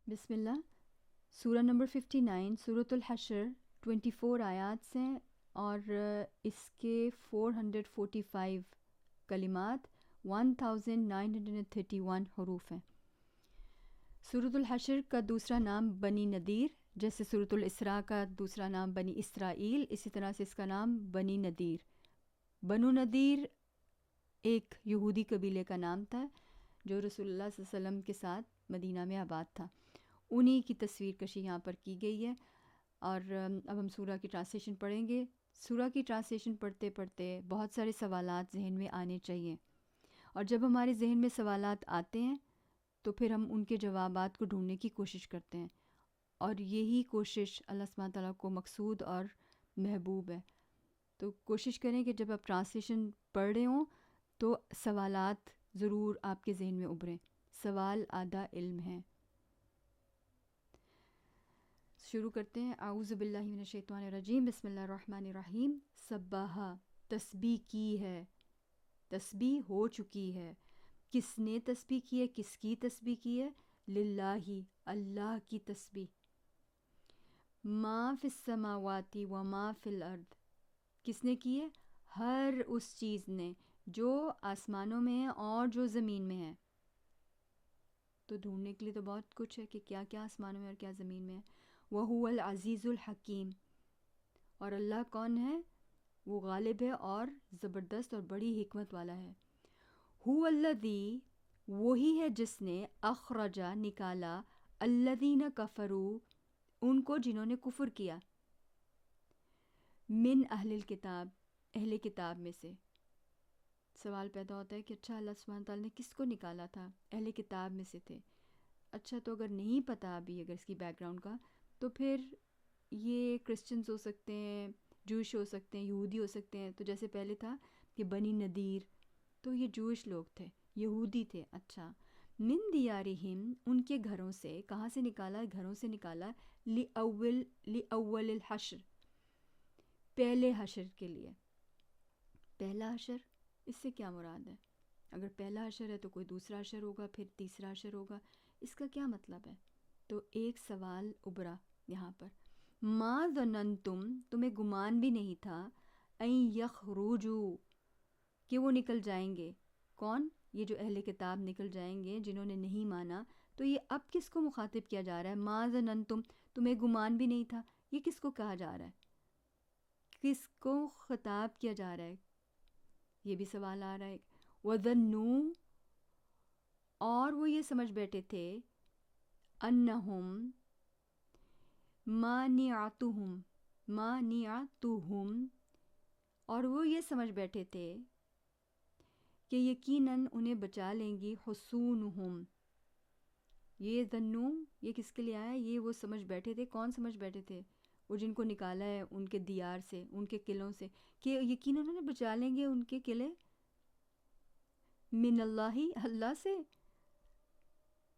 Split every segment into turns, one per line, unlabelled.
بسم اللہ۔ سورہ نمبر 59 سورۃ الحشر 24 آیات سے ہیں اور اس کے 445 کلمات 1931 حروف ہیں۔ سورۃ الحشر کا دوسرا نام بنی نذیر، جیسے سورۃ الاسراء کا دوسرا نام بنی اسرائیل، اسی طرح سے اس کا نام بنی نذیر۔ بنو نذیر ایک یہودی قبیلے کا نام تھا جو رسول اللہ صلی اللہ علیہ وسلم کے ساتھ مدینہ میں آباد تھا، انہی کی تصویر کشی یہاں پر کی گئی ہے۔ اور اب ہم سورہ کی ٹرانسلیشن پڑھیں گے۔ سورہ کی ٹرانسلیشن پڑھتے پڑھتے بہت سارے سوالات ذہن میں آنے چاہیے، اور جب ہمارے ذہن میں سوالات آتے ہیں تو پھر ہم ان کے جوابات کو ڈھونڈنے کی کوشش کرتے ہیں، اور یہی کوشش اللہ سبحانہ تعالیٰ کو مقصود اور محبوب ہے۔ تو کوشش کریں کہ جب آپ ٹرانسلیشن پڑھ رہے ہوں تو سوالات ضرور آپ کے ذہن میں ابھریں، سوال آدھا علم ہے۔ شروع کرتے ہیں۔ اعوذ باللہ من الشیطان الرجیم، بسم اللہ الرحمن الرحیم۔ سبح، تسبیح کی ہے، تسبیح ہو چکی ہے۔ کس نے تسبیح کی ہے؟ کس کی تسبیح کی ہے؟ للہ، اللہ کی تسبیح۔ ما فی السماوات و ما فی الارض، کس نے کی ہے؟ ہر اس چیز نے جو آسمانوں میں ہے اور جو زمین میں ہے۔ تو ڈھونڈنے کے لیے تو بہت کچھ ہے کہ کیا کیا آسمانوں میں اور کیا زمین میں ہے۔ وَهُوَ الْعَزِيزُ الْحَكِيمُ، اور اللہ کون ہے؟ وہ غالب ہے اور زبردست اور بڑی حکمت والا ہے۔ هُوَ الَّذِي، وہی ہے جس نے اخرجا نکالا، الَّذِينَ كَفَرُوا ان کو جنہوں نے کفر کیا، من اہل الکتاب اہل کتاب میں سے۔ سوال پیدا ہوتا ہے کہ اچھا اللہ سبحانہ تعالیٰ نے کس کو نکالا تھا؟ اہل کتاب میں سے تھے۔ اچھا تو اگر نہیں پتہ ابھی اگر اس کی بیک گراؤنڈ کا، تو پھر یہ کرسچنز ہو سکتے ہیں، جوش ہو سکتے ہیں، یہودی ہو سکتے ہیں۔ تو جیسے پہلے تھا کہ بنی نذیر، تو یہ جوش لوگ تھے، یہودی تھے۔ اچھا، من دیارہم، ان کے گھروں سے، کہاں سے نکالا؟ گھروں سے نکالا، لأول الحشر، پہلے حشر کے لیے۔ پہلا حشر، اس سے کیا مراد ہے؟ اگر پہلا حشر ہے تو کوئی دوسرا حشر ہوگا، پھر تیسرا حشر ہوگا، اس کا کیا مطلب ہے؟ تو ایک سوال ابھرا یہاں پر، ما ظننتم، تمہیں گمان بھی نہیں تھا، ان یخرجوا، کہ وہ نکل جائیں گے۔ کون؟ یہ جو اہل کتاب نکل جائیں گے جنہوں نے نہیں مانا۔ تو یہ اب کس کو مخاطب کیا جا رہا ہے؟ ما ظننتم، تمہیں گمان بھی نہیں تھا، یہ کس کو کہا جا رہا ہے؟ کس کو خطاب کیا جا رہا ہے؟ یہ بھی سوال آ رہا ہے۔ وَظَنُّوا، اور وہ یہ سمجھ بیٹھے تھے، انہم مانعتہم، اور وہ یہ سمجھ بیٹھے تھے کہ یقیناً انہیں بچا لیں گی حصونہم۔ یہ ظنو، یہ کس کے لیے آیا؟ یہ وہ سمجھ بیٹھے تھے۔ کون سمجھ بیٹھے تھے؟ وہ جن کو نکالا ہے ان کے دیار سے، ان کے قلعوں سے، کہ یقیناً انہیں بچا لیں گے ان کے قلعے، من اللہ، اللہ سے۔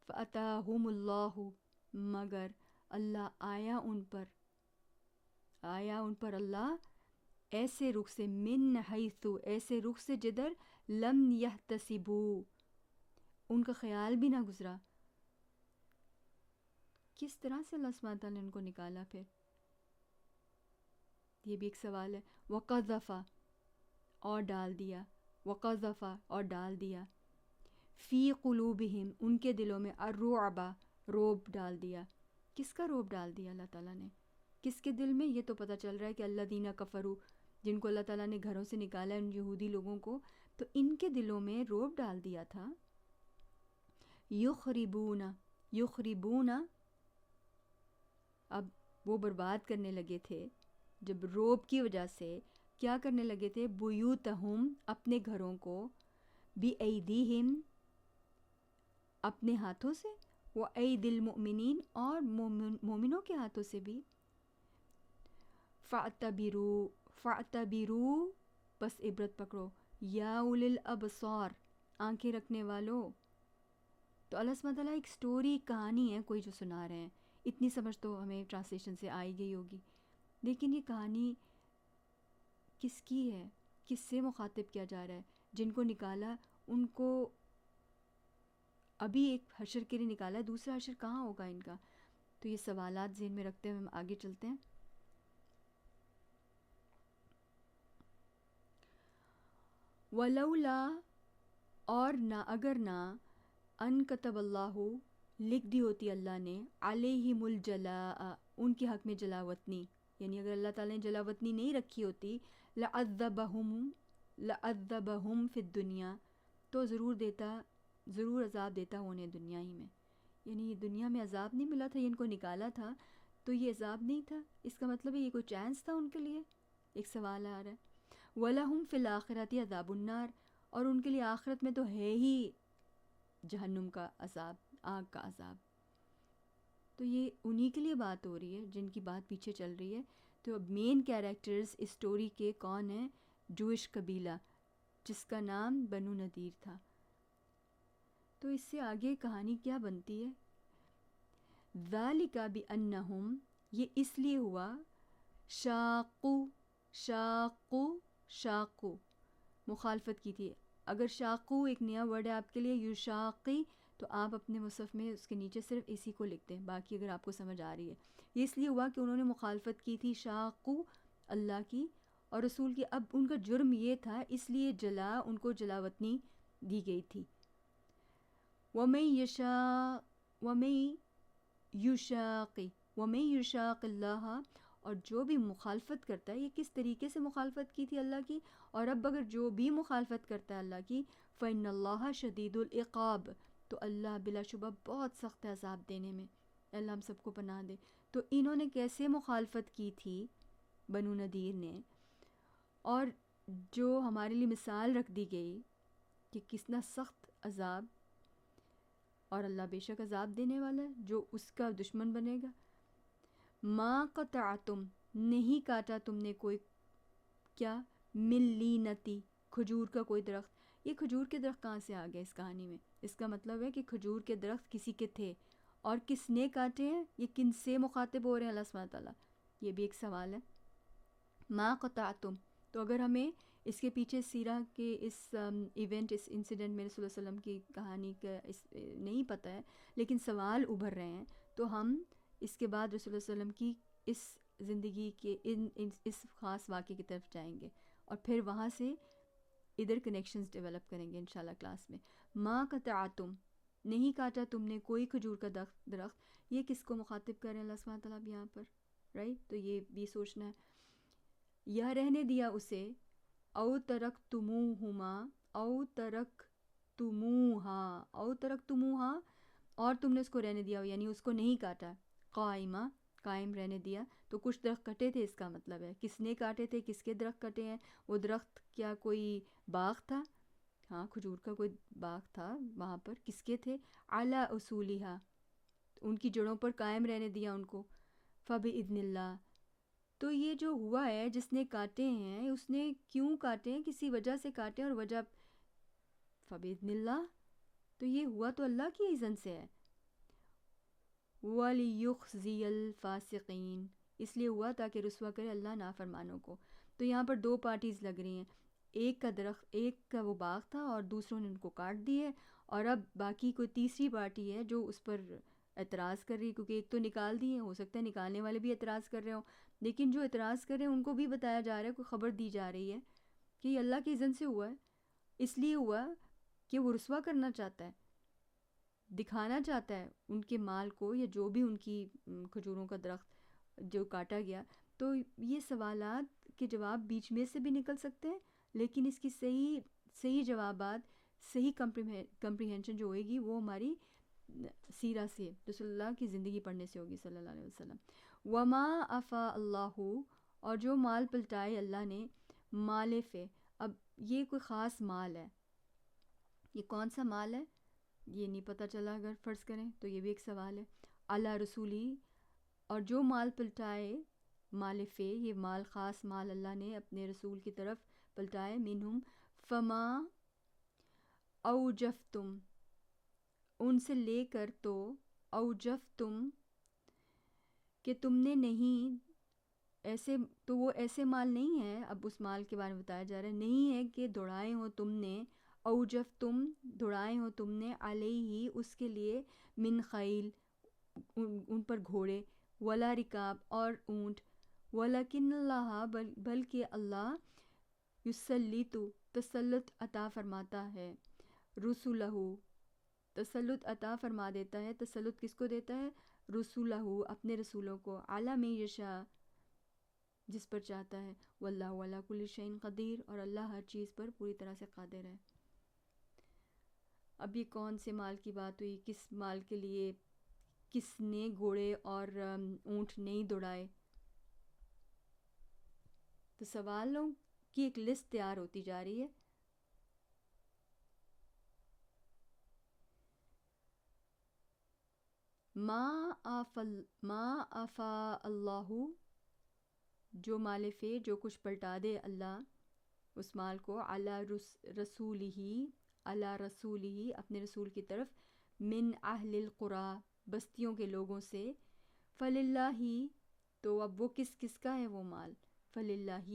فَأَتَاهُمُ اللَّهُ، مگر اللہ آیا ان پر اللہ ایسے رخ سے، من حیث، ایسے رخ سے جدھر لم یحتسبوا، ان کا خیال بھی نہ گزرا۔ کس طرح سے اللہ سبحانہ تعالیٰ نے ان کو نکالا پھر؟ یہ بھی ایک سوال ہے۔ وَقَذَفَ، اور ڈال دیا، وَقَذَفَ، اور ڈال دیا، فی قلوبہم، ان کے دلوں میں، الرعب، روب ڈال دیا۔ کس کا روب ڈال دیا اللہ تعالیٰ نے؟ کس کے دل میں؟ یہ تو پتہ چل رہا ہے کہ الذین کفروا، جن کو اللہ تعالیٰ نے گھروں سے نکالا ہے، ان یہودی لوگوں کو، تو ان کے دلوں میں روب ڈال دیا تھا۔ یخربون، اب وہ برباد کرنے لگے تھے جب روب کی وجہ سے، کیا کرنے لگے تھے؟ بیوتہم، اپنے گھروں کو، بِأَیْدِیہم، اپنے ہاتھوں سے، وَأَیْدِی الْمُؤْمِنِین، اور مومنوں کے ہاتھوں سے بھی۔ فَاعْتَبِرُوا، بس عبرت پکڑو، یا اُولی الْأَبْصَارِ، آنکھیں رکھنے والو۔ تو اللہ سبحانہ تعالیٰ ایک سٹوری، کہانی ہے کوئی جو سنا رہے ہیں۔ اتنی سمجھ تو ہمیں ٹرانسلیشن سے آئی گئی ہوگی، لیکن یہ کہانی کس کی ہے؟ کس سے مخاطب کیا جا رہا ہے؟ جن کو نکالا ان کو ابھی ایک حشر کے لیے نکالا ہے، دوسرا حشر کہاں ہوگا ان کا؟ تو یہ سوالات ذہن میں رکھتے ہوئے ہم آگے چلتے ہیں. ولولا، اور نہ اگر نہ، ان کتب اللہ، لکھ دی ہوتی اللہ نے، علیہم الجلاء، ان کے حق میں جلاوطنی، یعنی اگر اللہ تعالیٰ نے جلاوطنی نہیں رکھی ہوتی، لعذبہم فی الدنیا، تو ضرور عذاب دیتا انہیں دنیا ہی میں. یعنی دنیا میں عذاب نہیں ملا تھا، یہ ان کو نکالا تھا تو یہ عذاب نہیں تھا، اس کا مطلب ہے یہ کوئی چانس تھا ان کے لیے. ایک سوال آ رہا ہے. وَلَهُمْ فِي الْآخِرَةِ عَذَابُ النَّارِ، اور ان کے لیے آخرت میں تو ہے ہی جہنم کا عذاب، آگ کا عذاب. تو یہ انہی کے لیے بات ہو رہی ہے جن کی بات پیچھے چل رہی ہے. تو اب مین کیریکٹرز اس سٹوری کے کون ہیں؟ جوئش قبیلہ جس کا نام بنو نذیر تھا. تو اس سے آگے کہانی کیا بنتی ہے؟ ذَلِكَ بِأَنَّهُمْ، یہ اس لیے ہوا، شاقو مخالفت کی تھی. اگر شاقو ایک نیا ورڈ ہے آپ کے لیے، یشاقی، تو آپ اپنے مصحف میں اس کے نیچے صرف اسی کو لکھتے ہیں، باقی اگر آپ کو سمجھ آ رہی ہے. یہ اس لیے ہوا کہ انہوں نے مخالفت کی تھی، شاقو اللہ کی اور رسول کی. اب ان کا جرم یہ تھا، اس لیے ان کو جلاوطنی دی گئی تھی. وَمَن یُشَاقِ اللہ، اور جو بھی مخالفت کرتا ہے، یہ کس طریقے سے مخالفت کی تھی اللہ کی، اور اب اگر جو بھی مخالفت کرتا ہے اللہ کی، فَإِنَّ اللَّهَ شَدِيدُ الْعِقَابِ، تو اللہ بلا شبہ بہت سخت ہے عذاب دینے میں. اللہ ہم سب کو پناہ دے. تو انہوں نے کیسے مخالفت کی تھی بنو نذیر نے، اور جو ہمارے لیے مثال رکھ دی گئی کہ کتنا سخت عذاب، اور اللہ بے شک عذاب دینے والا ہے جو اس کا دشمن بنے گا. ما قطعتم، نہیں کاٹا تم نے کوئی، کیا، من لینتی، کھجور کا کوئی درخت. یہ کھجور کے درخت کہاں سے آ گئے اس کہانی میں؟ اس کا مطلب ہے کہ کھجور کے درخت کسی کے تھے، اور کس نے کاٹے ہیں، یہ کن سے مخاطب ہو رہے ہیں اللہ سبحانہ تعالیٰ؟ یہ بھی ایک سوال ہے. ما قطعتم، تو اگر ہمیں اس کے پیچھے سیرہ کے اس ایونٹ، اس انسیڈنٹ میں رسول اللہ علیہ وسلم کی کہانی کا نہیں پتہ ہے، لیکن سوال ابھر رہے ہیں، تو ہم اس کے بعد رسول اللہ علیہ وسلم کی اس زندگی کے اس خاص واقعے کی طرف جائیں گے، اور پھر وہاں سے ادھر کنیکشنز ڈیولپ کریں گے انشاءاللہ کلاس میں. ما قطعتم، نہیں کاٹا تم نے کوئی کھجور کا درخت. یہ کس کو مخاطب کر رہے ہیں اللہ سبحانہ تعالیٰ یہاں پر، رائٹ؟ تو یہ بھی سوچنا ہے. یا رہنے دیا اسے، او ترکتموہا، اور تم نے اس کو رہنے دیا، یعنی اس کو نہیں کاٹا. قائمہ، قائم رہنے دیا. تو کچھ درخت کٹے تھے، اس کا مطلب ہے کس نے کاٹے تھے، کس کے درخت کٹے ہیں. وہ درخت کیا کوئی باغ تھا؟ ہاں، کھجور کا کوئی باغ تھا وہاں پر. کس کے تھے؟ علی اصولہا، ان کی جڑوں پر قائم رہنے دیا ان کو. فبإذن اللہ، تو یہ جو ہوا ہے جس نے کاٹے ہیں، اس نے کیوں کاٹے ہیں؟ کسی وجہ سے کاٹے، اور وجہ فبإذن اللہ، تو یہ ہوا تو اللہ کی اذن سے ہے. وَلِيُخْزِيَ الْفَاسِقِينَ، اس لیے ہوا تاکہ رسوا کرے اللہ نافرمانوں کو. تو یہاں پر دو پارٹیز لگ رہی ہیں، ایک کا درخت، ایک کا وہ باغ تھا اور دوسروں نے ان کو کاٹ دیے، اور اب باقی کوئی تیسری پارٹی ہے جو اس پر اعتراض کر رہی ہے، کیونکہ ایک تو نکال دیے، ہو سکتا ہے نکالنے والے بھی اعتراض کر رہے ہوں، لیکن جو اعتراض کر رہے ہیں ان کو بھی بتایا جا رہا ہے، کوئی خبر دی جا رہی ہے کہ یہ اللہ کی اذن سے ہوا ہے. اس لیے ہوا کہ وہ رسوا کرنا چاہتا ہے، دکھانا چاہتا ہے ان کے مال کو، یا جو بھی ان کی کھجوروں کا درخت جو کاٹا گیا. تو یہ سوالات کے جواب بیچ میں سے بھی نکل سکتے ہیں، لیکن اس کی صحیح جوابات، صحیح کمپریہنشن جو ہوئے گی وہ ہماری سیرہ سے، رسول اللہ کی زندگی پڑھنے سے ہوگی صلی اللہ علیہ وسلم. وما افا اللہ، اور جو مال پلٹائے اللہ نے، مال فے. اب یہ کوئی خاص مال ہے، یہ کون سا مال ہے یہ نہیں پتہ چلا، اگر فرض کریں تو یہ بھی ایک سوال ہے. اللہ رسولی، اور جو مال پلٹائے، مال فے، یہ مال خاص مال اللہ نے اپنے رسول کی طرف پلٹائے. منہم، فما اوجفتم، ان سے لے کر، تو اوجفتم، کہ تم نے نہیں، ایسے تو وہ ایسے مال نہیں ہے. اب اس مال کے بارے میں بتایا جا رہا ہے، نہیں ہے کہ دوڑائے ہوں تم نے، اوجف تم دوڑائے ہو تم نے علیہ اس کے لیے من خیل ان پر گھوڑے ولا رکاب اور اونٹ ولیکن اللہ بلکہ اللہ یسلیط تسلط عطا فرماتا ہے رسولہ تسلط عطا فرما دیتا ہے. تسلط کس کو دیتا ہے؟ رسولہ اپنے رسولوں کو علی من یشاء جس پر چاہتا ہے. واللہ علی کل شیء قدیر اور اللہ ہر چیز پر پوری طرح سے قادر ہے. اب یہ کون سے مال کی بات ہوئی؟ کس مال کے لیے کس نے گھوڑے اور اونٹ نہیں دوڑائے؟ تو سوالوں کی ایک لسٹ تیار ہوتی جا رہی ہے. ما آفا اللہ جو مال فے جو کچھ پلٹا دے اللہ اس مال کو علی رسولہ اپنے رسول کی طرف من اہل القریٰ بستیوں کے لوگوں سے فللہ تو اب وہ کس کا ہے وہ مال؟ فللہ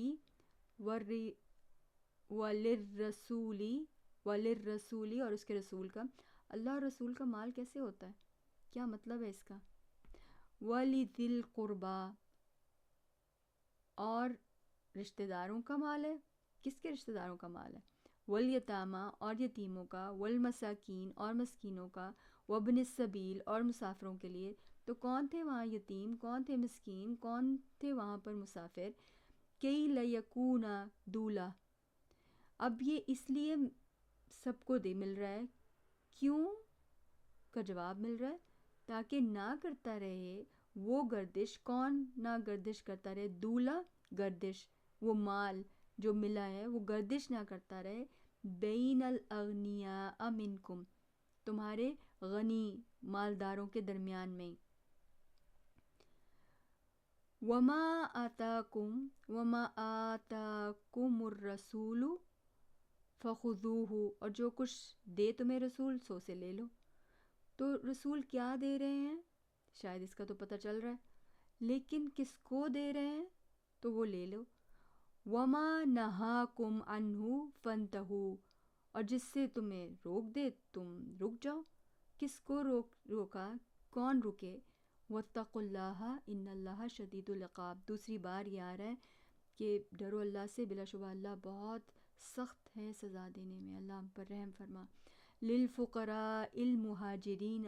وللرسولی اور اس کے رسول کا. اللہ اور رسول کا مال کیسے ہوتا ہے؟ کیا مطلب ہے اس کا؟ وَلِذِي الْقُرْبَى اور رشتہ داروں کا مال ہے. کس کے رشتہ داروں کا مال ہے؟ وَالْيَتَامَى اور یتیموں کا وَالْمَسَاكِينَ اور مسکینوں کا وَابْنِ السَّبِيلِ اور مسافروں کے لیے. تو کون تھے وہاں یتیم؟ کون تھے مسکین؟ کون تھے وہاں پر مسافر؟ کئی لَيَكُونَ دُولَةً اب یہ اس لیے سب کو مل رہا ہے. کیوں کا جواب مل رہا ہے تاکہ نہ کرتا رہے وہ گردش. کون نہ گردش کرتا رہے؟ دولا گردش، وہ مال جو ملا ہے وہ گردش نہ کرتا رہے بین الاغنیاء منکم تمہارے غنی مالداروں کے درمیان میں. وما آتاکم الرسول فخذوہ اور جو کچھ دے تمہیں رسول سو سے لے لو. تو رسول کیا دے رہے ہیں شاید اس کا تو پتہ چل رہا ہے، لیکن کس کو دے رہے ہیں تو وہ لے لو. وما نہاکم عنہ فانتہوا اور جس سے تمہیں روک دے تم رک جاؤ. کس کو روکا؟ کون رکے؟ واتقوا اللہ ان اللہ شدید العقاب. دوسری بار یہ آ رہا ہے کہ ڈرو اللہ سے، بلا شبہ اللہ بہت سخت ہے سزا دینے میں. اللہ ہم پر رحم فرما. للفقراء المہاجرین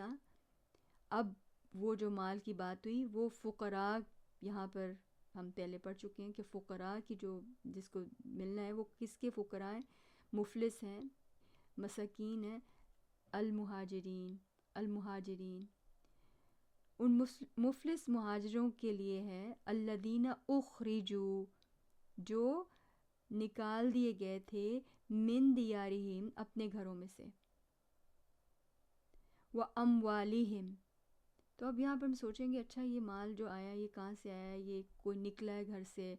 اب وہ جو مال کی بات ہوئی وہ فقراء یہاں پر ہم پہلے پڑھ چکے ہیں کہ فقراء کی جو جس کو ملنا ہے وہ کس کے فقراء ہیں؟ مفلس ہیں، مساکین ہیں. المہاجرین ان مفلس مہاجروں کے لیے ہے. الذین اخرجوا جو نکال دیے گئے تھے من دیارہم اپنے گھروں میں سے. وَأَمْوَالِهِمْ تو اب یہاں پر ہم سوچیں گے اچھا یہ مال جو آیا یہ کہاں سے آیا؟ یہ کوئی نکلا ہے گھر سے،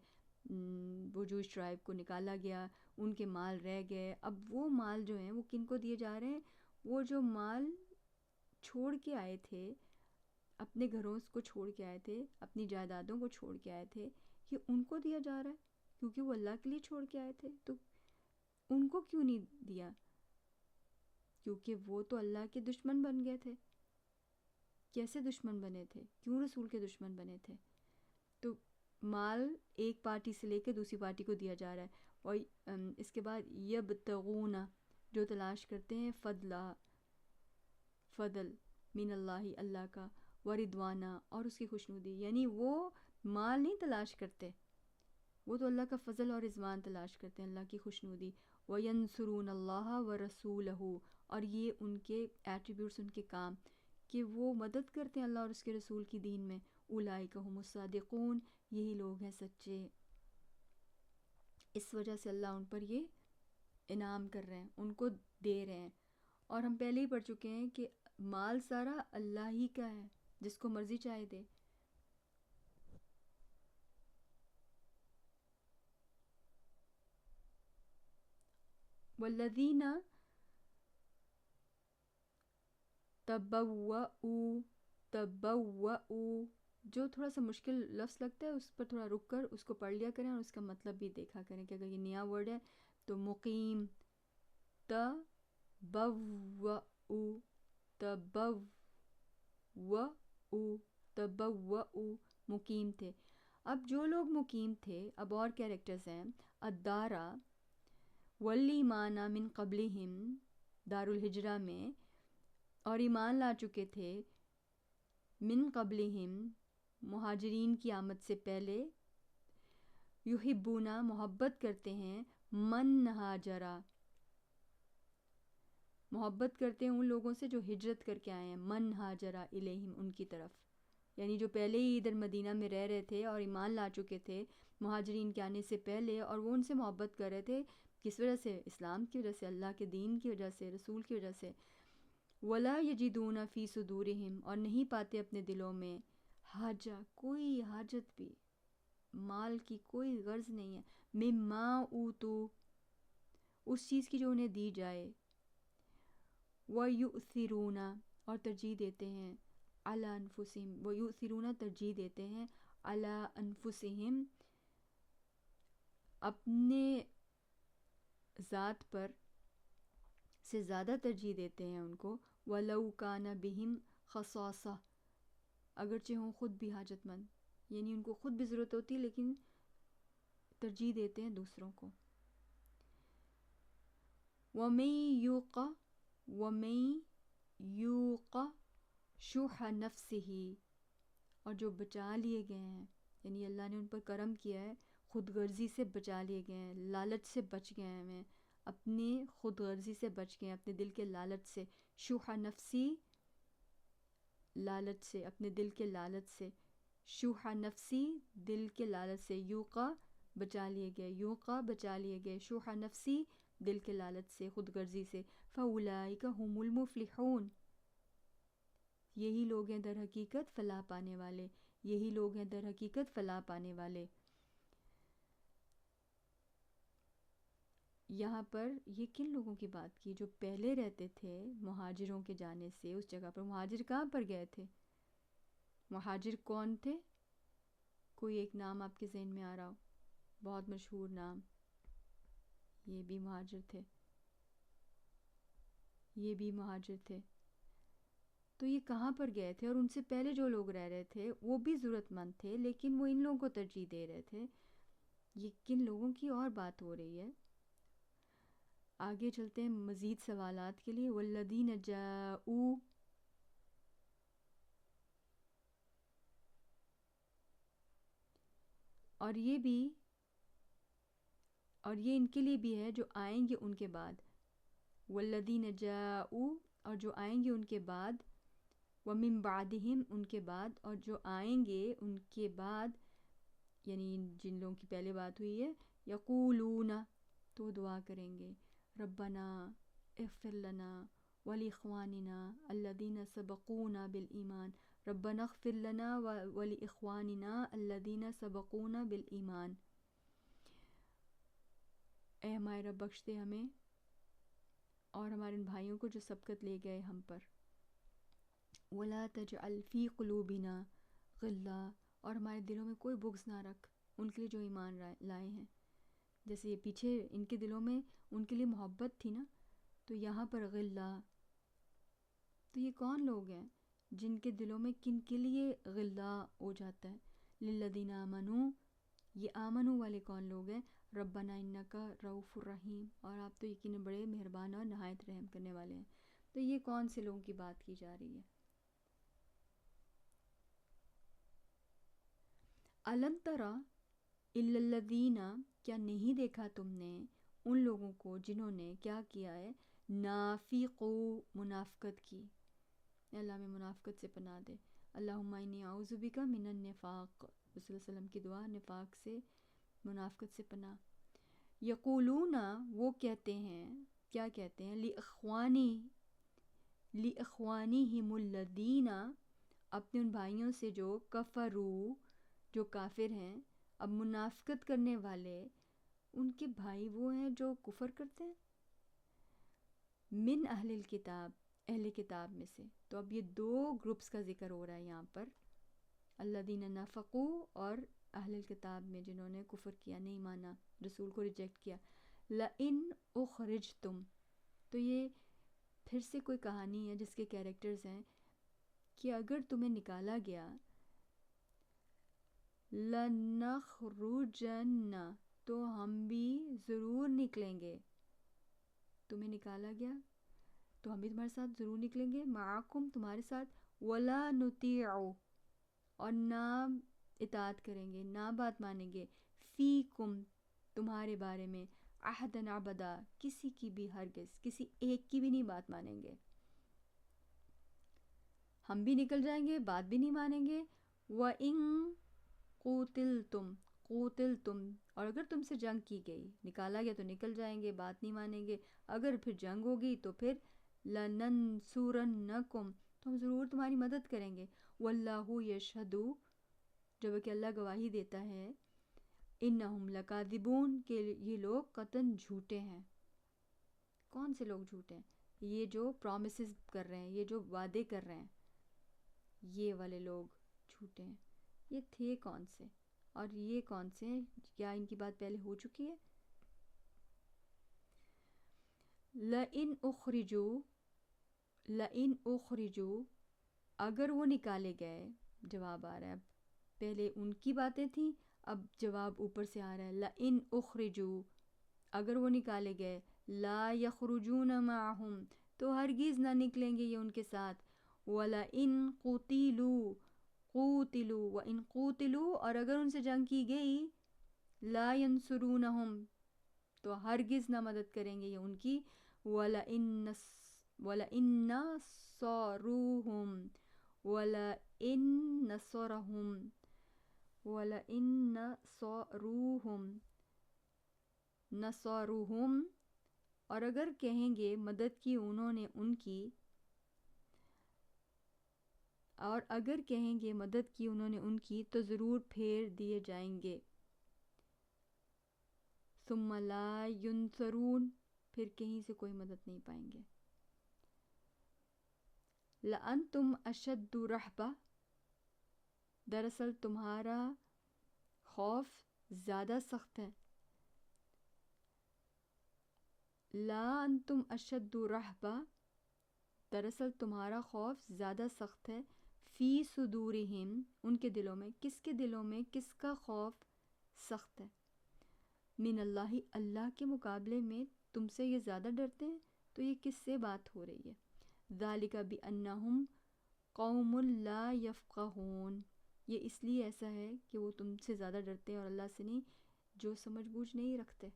وہ جوش ٹرائب کو نکالا گیا، ان کے مال رہ گئے. اب وہ مال جو ہیں وہ کن کو دیے جا رہے ہیں؟ وہ جو مال چھوڑ کے آئے تھے، اپنے گھروں کو چھوڑ کے آئے تھے، اپنی جائیدادوں کو چھوڑ کے آئے تھے، یہ ان کو دیا جا رہا ہے کیونکہ وہ اللہ کے لیے چھوڑ کے آئے تھے. تو ان کو کیوں نہیں دیا؟ کیونکہ وہ تو اللہ کے دشمن بن گئے تھے. کیسے دشمن بنے تھے؟ کیوں رسول کے دشمن بنے تھے؟ تو مال ایک پارٹی سے لے کے دوسری پارٹی کو دیا جا رہا ہے. اور اس کے بعد یبتغون جو تلاش کرتے ہیں فضل من اللہ اللہ کا، ورضوانہ اور اس کی خوشنودی. یعنی وہ مال نہیں تلاش کرتے، وہ تو اللہ کا فضل اور رضوان تلاش کرتے ہیں، اللہ کی خوشنودی. وَيَنْصُرُونَ اللَّهَ وَرَسُولَهُ اور یہ ان کے ایٹریبیوٹس، ان کے کام کہ وہ مدد کرتے ہیں اللہ اور اس کے رسول کی دین میں. اولئک هم الصادقون یہی لوگ ہیں سچے. اس وجہ سے اللہ ان پر یہ انعام کر رہے ہیں، ان کو دے رہے ہیں. اور ہم پہلے ہی پڑھ چکے ہیں کہ مال سارا اللہ ہی کا ہے، جس کو مرضی چاہے دے. والذین تبوؤ جو تھوڑا سا مشکل لفظ لگتا ہے اس پر تھوڑا رک کر اس کو پڑھ لیا کریں اور اس کا مطلب بھی دیکھا کریں کہ اگر یہ نیا ورڈ ہے تو مقیم تبوؤ تبوؤ تبوؤ مقیم تھے. اب جو لوگ مقیم تھے، اب اور کیریکٹرز ہیں. الدارا والایمان من قبلہم، دار الہجرہ میں، اور ایمان لا چکے تھے من قبلہم مہاجرین کی آمد سے پہلے. یحبونا محبت کرتے ہیں، من ہاجرا محبت کرتے ہیں ان لوگوں سے جو ہجرت کر کے آئے ہیں. من ہاجرا الیہم ان کی طرف، یعنی جو پہلے ہی ادھر مدینہ میں رہ رہے تھے اور ایمان لا چکے تھے مہاجرین کے آنے سے پہلے، اور وہ ان سے محبت کر رہے تھے. کس وجہ سے؟ اسلام کی وجہ سے، اللہ کے دین کی وجہ سے، رسول کی وجہ سے. ولا یجدون فی صدورہم، اور نہیں پاتے اپنے دلوں میں حاجہ کوئی حاجت بھی، مال کی کوئی غرض نہیں ہے. مما اوتو اس چیز کی جو انہیں دی جائے. وَيُؤْثِرُونَ اور ترجیح دیتے ہیں علی انفسہم، وَيُؤْثِرُونَ ترجیح دیتے ہیں علی انفسہم اپنے ذات پر سے زیادہ ترجیح دیتے ہیں ان کو. وَلَوْ كَانَ بِهِمْ خَصَاصَةٌ اگرچہ ہوں خود بھی حاجت مند، یعنی ان کو خود بھی ضرورت ہوتی ہے لیکن ترجیح دیتے ہیں دوسروں کو. وَمَن یوق شح نفسہ اور جو بچا لیے گئے ہیں، یعنی اللہ نے ان پر کرم کیا ہے، خود غرضی سے بچا لیے گئے ہیں، لالچ سے بچ گئے ہیں، اپنی خود غرضی سے بچ گئے ہیں، اپنے دل کے لالچ سے. شح نفسی لالچ سے، اپنے دل کے لالچ سے. شح نفسی دل کے لالچ سے. یوقا بچا لیے گئے، یوقا بچا لیے گئے. شح نفسی دل کے لالچ سے، خود غرضی سے. فَأُولَئِكَ هُمُ الْمُفْلِحُونَ یہی لوگ ہیں در حقیقت فلاح پانے والے، یہی لوگ ہیں در حقیقت فلاح پانے والے. یہاں پر یہ کن لوگوں کی بات کی؟ جو پہلے رہتے تھے مہاجروں کے جانے سے اس جگہ پر. مہاجر کہاں پر گئے تھے؟ مہاجر کون تھے؟ کوئی ایک نام آپ کے ذہن میں آ رہا ہو، بہت مشہور نام. یہ بھی مہاجر تھے، یہ بھی مہاجر تھے. تو یہ کہاں پر گئے تھے؟ اور ان سے پہلے جو لوگ رہ رہے تھے وہ بھی ضرورت مند تھے لیکن وہ ان لوگوں کو ترجیح دے رہے تھے. یہ کن لوگوں کی اور بات ہو رہی ہے؟ آگے چلتے ہیں مزید سوالات کے لیے. والذین جاءوا اور یہ ان کے لیے بھی ہے جو آئیں گے ان کے بعد. والذین جاءوا اور جو آئیں گے ان کے بعد. ومن بعدہم ان کے بعد، اور جو آئیں گے ان کے بعد، یعنی جن لوگوں کی پہلے بات ہوئی ہے. یقولون تو دعا کریں گے ربنا اغفر لنا ولاخواننا الذین سبقونا بالایمان. ربنا اغفر لنا ولاخواننا الذین سبقونا بالایمان. اے ہمارے رب بخش دے ہمیں اور ہمارے ان بھائیوں کو جو سبقت لے گئے ہم پر. ولا تجعل فی قلوبنا غلا اور ہمارے دلوں میں کوئی بغض نہ رکھ ان کے لیے جو ایمان لائے ہیں. جیسے یہ پیچھے ان کے دلوں میں ان کے لیے محبت تھی نا، تو یہاں پر غلہ. تو یہ کون لوگ ہیں جن کے دلوں میں کن کے لیے غلہ ہو جاتا ہے؟ للذین آمنوا یہ آمنو والے کون لوگ ہیں؟ ربنا انکا رؤوف الرحیم اور آپ تو یقیناً بڑے مہربان اور نہایت رحم کرنے والے ہیں. تو یہ کون سے لوگوں کی بات کی جا رہی ہے؟ الم تری الی الذین کیا نہیں دیکھا تم نے ان لوگوں کو جنہوں نے کیا کیا ہے؟ نافقوا منافقت کی. اللہ میں منافقت سے پناہ دے. اللہم انی اعوذ بک من النفاق. رسول اللہ علیہ وسلم کی دعا، نفاق سے، منافقت سے پناہ. یقولون وہ کہتے ہیں، کیا کہتے ہیں؟ لِإِخْوَانِهِمُ الَّذِينَ اپنے ان بھائیوں سے جو کفروا جو کافر ہیں. اب منافقت کرنے والے ان کے بھائی وہ ہیں جو کفر کرتے ہیں. من اہل الکتاب اہل کتاب میں سے. تو اب یہ دو گروپس کا ذکر ہو رہا ہے یہاں پر، الذین نافقوا اور اہل الکتاب میں جنہوں نے کفر کیا، نہیں مانا، رسول کو ریجیکٹ کیا. لئن اخرجتم تو یہ پھر سے کوئی کہانی ہے جس کے کیریکٹرز ہیں کہ اگر تمہیں نکالا گیا لَنَخْرُجَنَّ تو ہم بھی ضرور نکلیں گے. تمہیں نکالا گیا تو ہم بھی تمہارے ساتھ ضرور نکلیں گے. معاکم تمہارے ساتھ. وَلَا نُطِيعُ اور نہ اطاعت کریں گے، نہ بات مانیں گے. فیکم تمہارے بارے میں. احدًا ابدا کسی کی بھی ہرگز، کسی ایک کی بھی نہیں بات مانیں گے. ہم بھی نکل جائیں گے، بات بھی نہیں مانیں گے. وَإِن قُوتِلْتُمْ اور اگر تم سے جنگ کی گئی، نکالا گیا تو نکل جائیں گے، بات نہیں مانیں گے. اگر پھر جنگ ہوگی تو پھر لَنَنْصُرَنَّكُمْ تو ہم ضرور تمہاری مدد کریں گے. وَاللَّهُ يَشْهَدُ جب کہ اللہ گواہی دیتا ہے. إِنَّهُمْ لَكَاذِبُونَ کہ یہ لوگ قطعاً جھوٹے ہیں. کون سے لوگ جھوٹے ہیں؟ یہ جو پرومسز کر رہے ہیں، یہ جو وعدے کر رہے ہیں، یہ والے لوگ جھوٹے ہیں. یہ تھے کون سے اور یہ کون سے ہیں؟ کیا ان کی بات پہلے ہو چکی ہے؟ لَإِنْ أُخْرِجُوا اگر وہ نکالے گئے. جواب آ رہا ہے اب، پہلے ان کی باتیں تھیں، اب جواب اوپر سے آ رہا ہے. لَإِنْ أُخْرِجُوا اگر وہ نکالے گئے. لَا يَخْرُجُونَ مَعَهُمْ تو ہرگز نہ نکلیں گے یہ ان کے ساتھ. وَلَئِنْ قُوتِلُوا وَإِنْ قُوتِلُوا اور اگر ان سے جنگ کی گئی. لَا يَنْصُرُونَهُمْ تو ہرگز نہ مدد کریں گے یہ ان کی. وَلَئِنْ نَصَرُوهُمْ اور اگر کہیں گے مدد کی انہوں نے ان کی. اور اگر کہیں گے مدد کی انہوں نے ان کی تو ضرور پھیر دیے جائیں گے. ثم لا ينصرون پھر کہیں سے کوئی مدد نہیں پائیں گے. لَأَنْتُمْ أَشَدُّ رَهْبَةً دراصل تمہارا خوف زیادہ سخت ہے. لَأَنْتُمْ أَشَدُّ رَهْبَةً دراصل تمہارا خوف زیادہ سخت ہے. فی صدورہم ان کے دلوں میں. کس کے دلوں میں کس کا خوف سخت ہے؟ من اللہ اللہ کے مقابلے میں تم سے یہ زیادہ ڈرتے ہیں. تو یہ کس سے بات ہو رہی ہے؟ ذالک بأنہم قوم لا یفقہون یہ اس لیے ایسا ہے کہ وہ تم سے زیادہ ڈرتے ہیں اور اللہ سے نہیں، جو سمجھ بوجھ نہیں رکھتے.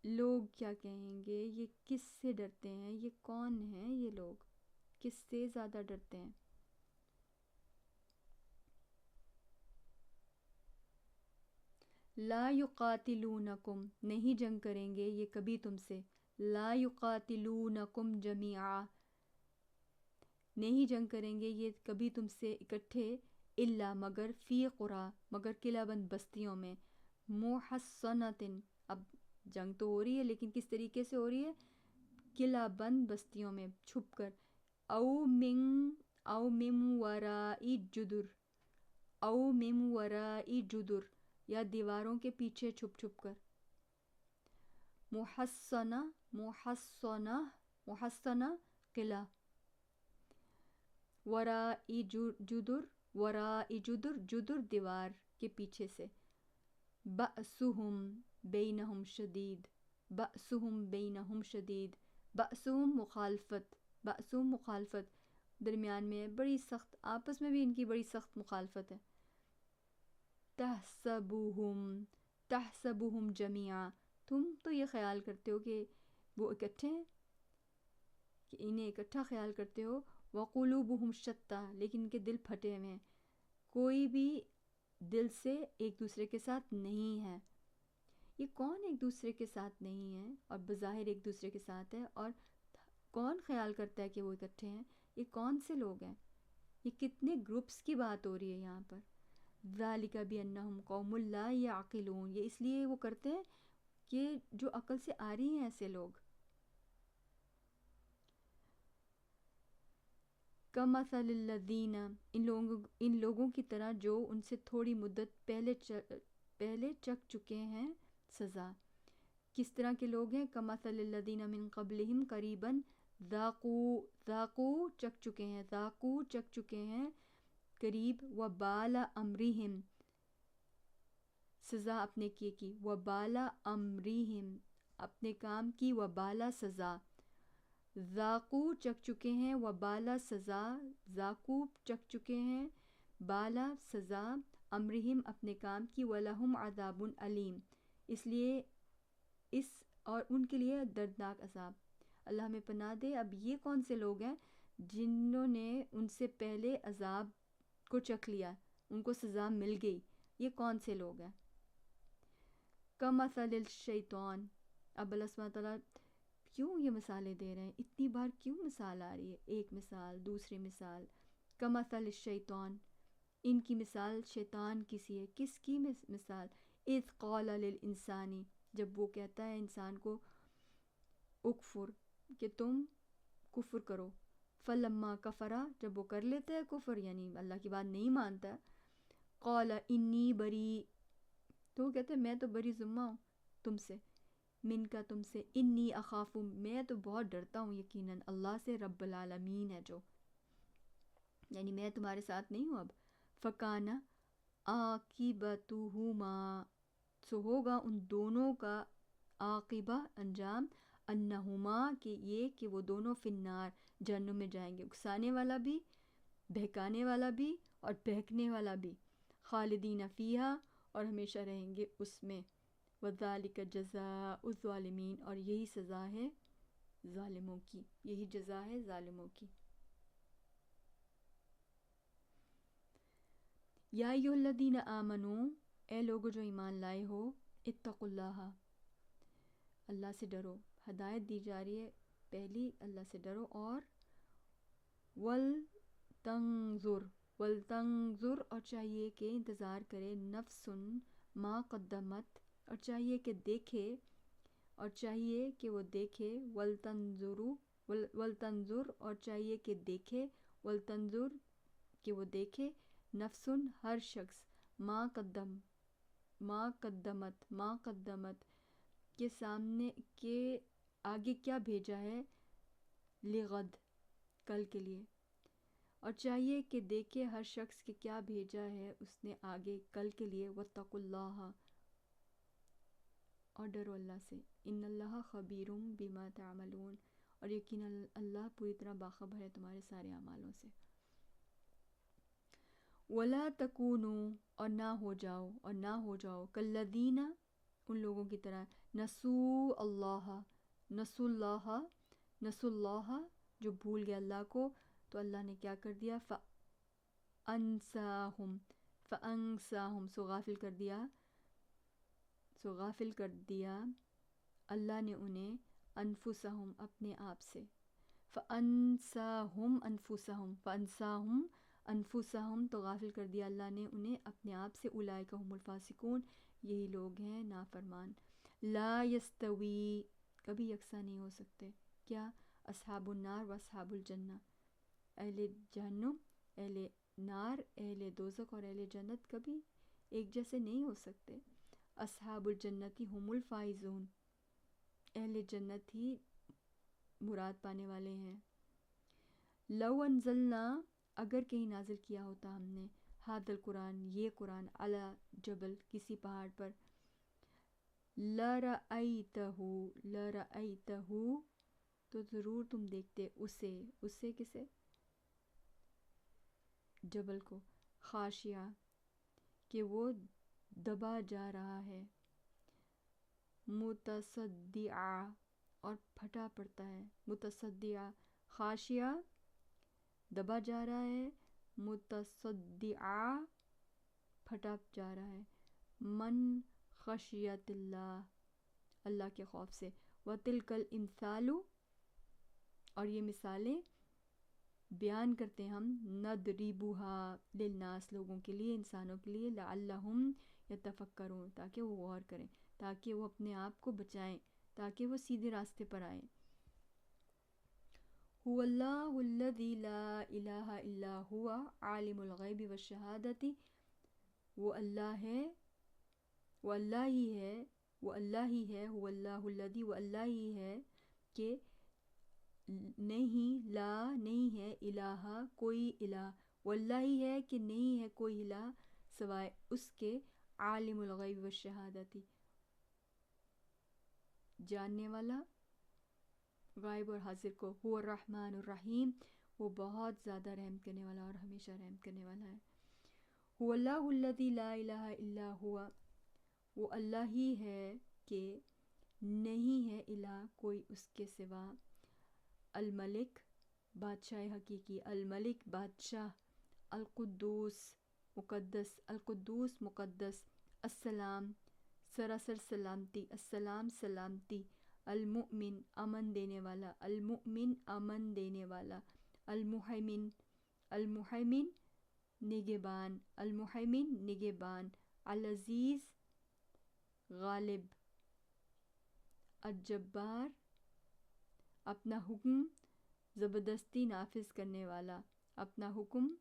لوگ کیا کہیں گے؟ یہ کس سے ڈرتے ہیں؟ یہ کون ہیں یہ لوگ؟ کس سے زیادہ ڈرتے ہیں؟ لا یقاتلونکم نہیں جنگ کریں گے یہ کبھی تم سے. لا یقاتلونکم جمیعا نہیں جنگ کریں گے یہ کبھی تم سے اکٹھے. الا مگر فی قرى مگر قلعہ بند بستیوں میں. محصنۃ اب جنگ تو ہو رہی ہے لیکن کس طریقے سے ہو رہی ہے؟ قلعہ بند بستیوں میں چھپ کر. او من وراء جدر او من وراء جدر یا دیواروں کے پیچھے چھپ چھپ کر. محصنہ قلعہ. وراء جدر جدر دیوار کے پیچھے سے. بأسہم بینہم شدید بأسہم مخالفت درمیان میں بڑی سخت، آپس میں بھی ان کی بڑی سخت مخالفت ہے. تحسبہم جمیعا تم تو یہ خیال کرتے ہو کہ وہ اکٹھے ہیں، کہ انہیں اکٹھا خیال کرتے ہو. وقلوبہم شتیٰ لیکن ان کے دل پھٹے ہوئے ہیں، کوئی بھی دل سے ایک دوسرے کے ساتھ نہیں ہے. یہ کون ایک دوسرے کے ساتھ نہیں ہے اور بظاہر ایک دوسرے کے ساتھ ہے، اور کون خیال کرتا ہے کہ وہ اکٹھے ہیں؟ یہ کون سے لوگ ہیں؟ یہ کتنے گروپس کی بات ہو رہی ہے یہاں پر. ذالک بانہم قوم لا یعقلون یہ اس لیے وہ کرتے ہیں کہ جو عقل سے آ رہی ہیں ایسے لوگ. کمثل الذین ان لوگوں کی طرح جو ان سے تھوڑی مدت پہلے چک چکے ہیں سزا. کس طرح کے لوگ ہیں؟ کمثل الذین من قبلہم قریباً ذاقوا چکھ چکے ہیں، ذاقوا چکھ چکے ہیں قریب، وبال امرہم سزا اپنے کیے کی، وبال امرہم اپنے کام کی، وبالا سزا، ذاقوا چکھ چکے ہیں، وبالا سزا، ذاقوا چکھ چکے ہیں، بالا سزا، امرہم اپنے کام کی، وَلَهُمْ عَذَابٌ علیم اس لیے اس اور ان کے لیے دردناک عذاب۔ اللہ ہمیں پناہ دے۔ اب یہ کون سے لوگ ہیں جنہوں نے ان سے پہلے عذاب کو چکھ لیا، ان کو سزا مل گئی؟ یہ کون سے لوگ ہیں؟ کمثل الشیطان۔ اب اللہ سبحانہ تعالیٰ کیوں یہ مثالیں دے رہے ہیں؟ اتنی بار کیوں مثال آ رہی ہے؟ ایک مثال، دوسری مثال، کمثل الشیطان، ان کی مثال شیطان کی سی ہے۔ کس کی مثال؟ اذ قال للانسانی، جب وہ کہتا ہے انسان کو اکفر کہ تم کفر کرو، فلما کفرا جب وہ کر لیتا ہے کفر یعنی اللہ کی بات نہیں مانتا ہے، قال انی بری تو وہ کہتا ہے میں تو بری ذمہ ہوں تم سے، من کا تم سے، انی اخاف میں تو بہت ڈرتا ہوں یقیناً اللہ سے، رب العالمین ہے جو، یعنی میں تمہارے ساتھ نہیں ہوں اب۔ فکانا عاقبتہما سو ہوگا ان دونوں کا عاقبہ انجام، انہما کہ یہ کہ وہ دونوں فی النار جہنم میں جائیں گے، اکسانے والا بھی، بہکانے والا بھی اور بہکنے والا بھی، خالدین فیہا اور ہمیشہ رہیں گے اس میں، وذالک جزاء الظالمین اور یہی سزا ہے ظالموں کی، یہی جزا ہے ظالموں کی۔ یا ایھا الذین آمنو اے لوگو جو ایمان لائے ہو، اتقوا اللہ اللہ سے ڈرو، ہدایت دی جا رہی ہے پہلی اللہ سے ڈرو، اور ولتنظر اور چاہیے کہ انتظار کرے، نفس ما قدمت اور چاہیے کہ دیکھے، اور چاہیے کہ وہ دیکھے، ولتنظر اور چاہیے کہ دیکھے، ولتنظر کہ وہ دیکھے، نفس ہر شخص، ما قدمت کے سامنے کے آگے کیا بھیجا ہے، لغد کل کے لیے، اور چاہیے کہ دیکھے ہر شخص کہ کیا بھیجا ہے اس نے آگے کل کے لیے، واتقوا اللہ اور ڈرو اللہ سے، ان اللہ خبیر بما تعملون اور یقیناً اللہ پوری طرح باخبر ہے تمہارے سارے اعمالوں سے۔ ولا تکونوا اور نہ ہو جاؤ کالذین ان لوگوں کی طرح، نسوا اللہ جو بھول گئے اللہ کو، تو اللہ نے کیا کر دیا، فانساہم سو غافل کر دیا اللہ نے انہیں، انفسہم اپنے آپ سے، فانساہم انفسہم تو غافل کر دیا اللہ نے انہیں اپنے آپ سے، اولئک هم الفاسقون یہی لوگ ہیں نافرمان۔ لا یستوی کبھی یکساں نہیں ہو سکتے، کیا، اصحاب النار و اصحاب الجنہ، اہل جہنم، اہل نار، اہل دوزخ اور اہل جنت کبھی ایک جیسے نہیں ہو سکتے۔ اصحاب الجنتی هم الفائزون اہل جنت ہی مراد پانے والے ہیں۔ لو انزلنا اگر کہیں نازل کیا ہوتا ہم نے، ھذا القرآن یہ قرآن، علی جبل کسی پہاڑ پر، لرأیتہ تو ضرور تم دیکھتے اسے کسے، جبل کو، خاشعہ کہ وہ دبا جا رہا ہے، متصدعہ اور پھٹا پڑتا ہے، متصدعہ خاشعہ دبا جا رہا ہے، متصدعہ پھٹا جا رہا ہے، من خشیت اللہ اللہ کے خوف سے، وَتِلْكَ الْأَمْثَالُ اور یہ مثالیں بیان کرتے ہم، نَضْرِبُهَا لِلنَّاسِ لوگوں کے لیے، انسانوں کے لیے، لَعَلَّهُمْ يَتَفَكَّرُونَ تاکہ وہ غور کریں، تاکہ وہ اپنے آپ کو بچائیں، تاکہ وہ سیدھے راستے پر آئیں۔ هو اللہ الذی لا الہ الا هو عالم الغیب والشہادۃ وہ اللہ ہی ہے وہ اللہ ہی ہے، هو اللہ الذی، وہ اللہ ہی ہے کہ نہیں، لا نہیں ہے، الہ کوئی الہ، واللہ ہی ہے کہ نہیں ہے کوئی الہ سوائے اس کے، عالم الغیب والشہادتی، جاننے والا غائب اور حاضر کو، هو الرحمن الرحیم، وہ بہت زیادہ رحم کرنے والا اور ہمیشہ رحم کرنے والا ہے، هو اللہ الذی لا الہ الا ہوا، وہ اللہ ہی ہے کہ نہیں ہے الہ کوئی اس کے سوا، الملک بادشاہ حقیقی، الملک بادشاہ، القدوس مقدس، القدوس مقدس، السلام سراسر سلامتی، السلام سلامتی، المؤمن امن دینے والا، المؤمن امن دینے والا، المحیمن المحیمن نگہبان، المحیمن نگہبان، العزیز غالب، الجبار اپنا حکم زبردستی نافذ کرنے والا، اپنا حکم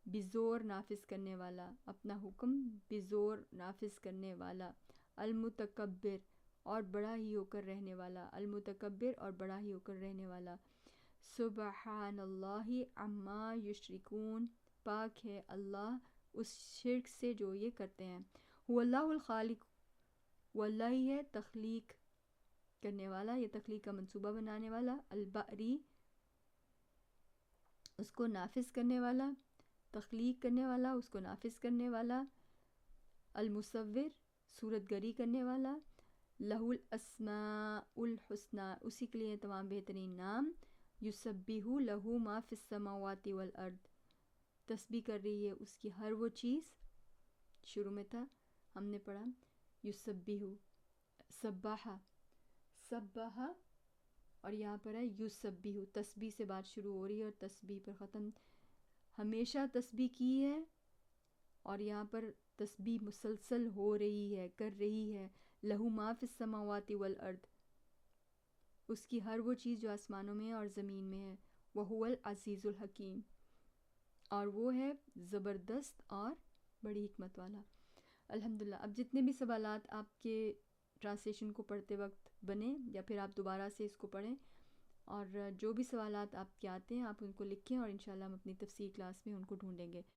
بزور نافذ کرنے والا، اپنا حکم بزور نافذ کرنے والا، المتکبر اور بڑا ہی ہو کر رہنے والا، المتکبر اور بڑا ہی ہو کر رہنے والا، سبحان اللہ عما یشرکون، پاک ہے اللہ اس شرک سے جو یہ کرتے ہیں، هو اللہ الخالق، وہ اللہ ہی ہے تخلیق کرنے والا، یہ تخلیق کا منصوبہ بنانے والا، الباری اس کو نافذ کرنے والا، تخلیق کرنے والا اس کو نافذ کرنے والا، المصور صورت گری کرنے والا، لہ الاسماء الحسنی اسی کے لیے تمام بہترین نام، یسبح لہ ما فی السماوات والارض تسبیح کر رہی ہے اس کی ہر وہ چیز، شروع میں تھا ہم نے پڑھا یسبح، سبحہ سبحہ، اور یہاں پر ہے یسبح، تسبیح سے بات شروع ہو رہی ہے اور تسبیح پر ختم، ہمیشہ تسبیح کی ہے اور یہاں پر تسبیح مسلسل ہو رہی ہے، کر رہی ہے، لہو ما فی السماوات والارض اس کی ہر وہ چیز جو آسمانوں میں ہے اور زمین میں ہے، وہو العزیز الحکیم اور وہ ہے زبردست اور بڑی حکمت والا۔ الحمدللہ، اب جتنے بھی سوالات آپ کے ٹرانسلیشن کو پڑھتے وقت بنے یا پھر آپ دوبارہ سے اس کو پڑھیں، اور جو بھی سوالات آپ کے آتے ہیں آپ ان کو لکھیں اور انشاءاللہ ہم اپنی تفسیر کلاس میں ان کو ڈھونڈیں گے۔